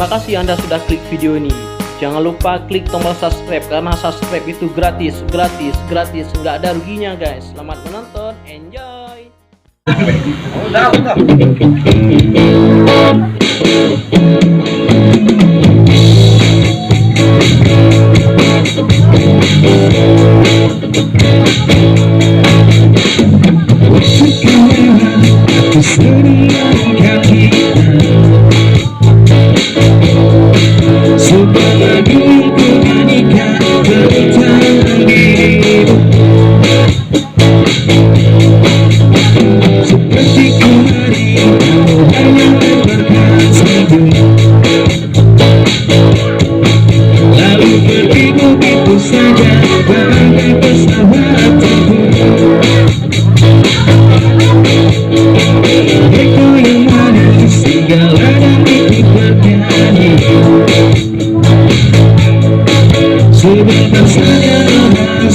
Terima kasih Anda sudah klik video ini. Jangan lupa klik tombol subscribe karena subscribe itu gratis, nggak ada ruginya guys. Selamat menonton, enjoy. Udah.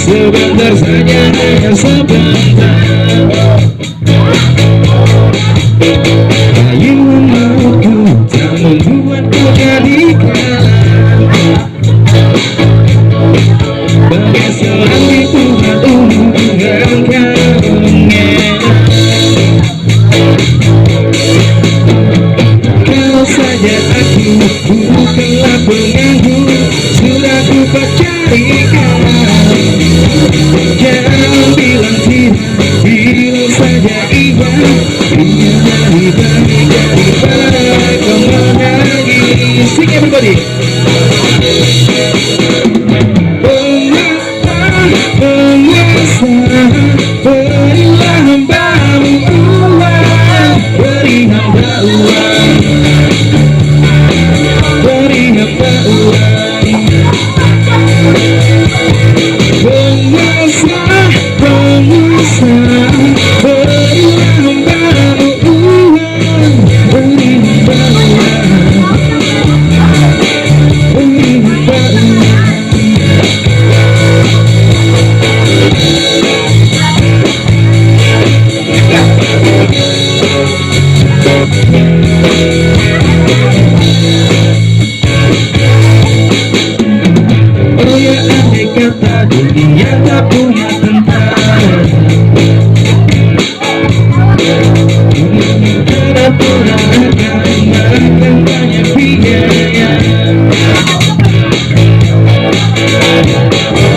Sebentar saja, hanya sebentar. Kayu mautku tak membuatku jadi kalah. Bagai seorang di Tuhan engkau mengelak. Kalau saja aku bukanlah pengganggu, sudah ku percarikan. Jangan bilang tidak, bilang saja iya. Dia lebih baik daripada kau menangis. Sing everybody. Penguasa, berilah hamba-Mu uang, beri hamba uang, beri hamba uang. Penguasa, berilah hamba-Mu uang, beri hamba uang, beri hamba uang. Oh ya, andai kata dunia tak punya tentara, pura-pura akan makan banyak biaya.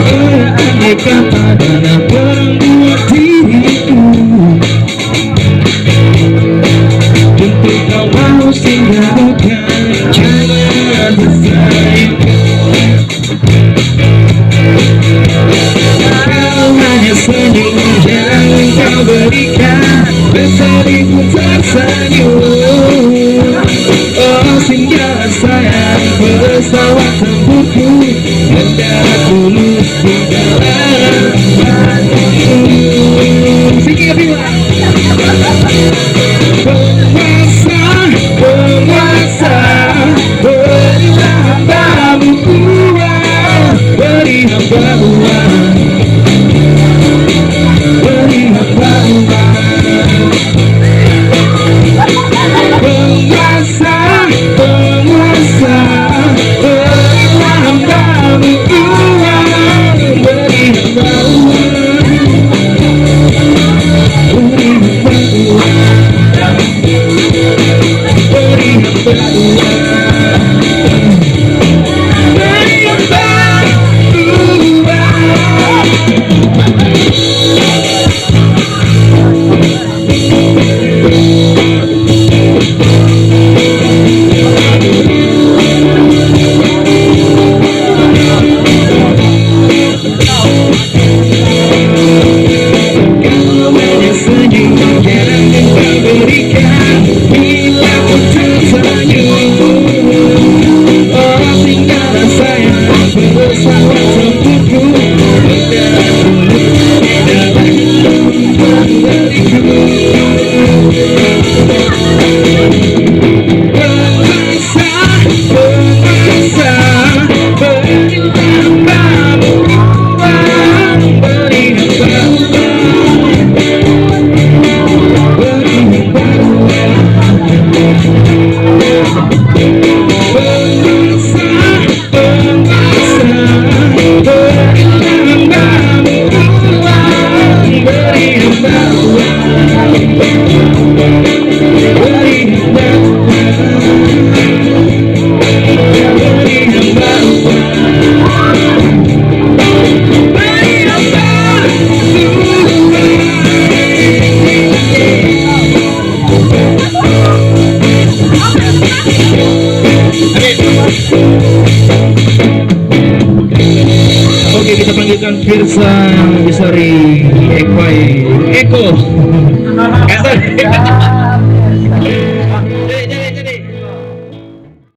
Oh ya, andai kata dana perang buat diriku, tentu kau mau tinggalkan, jangan bersayang. Kau hanya senyum yang kau berikan, berseribu tersenyum. Oh singgah sayang, pesawat tempurku mendarat tulus di dalam hatimu. Sing everyone. Penguasa, berilah hamba-Mu uang, beri hamba uang, beri hamba uang. Penguasa, berilah hamba-Mu uang, beri hamba uang, beri hamba uang. sorry Eko Eko.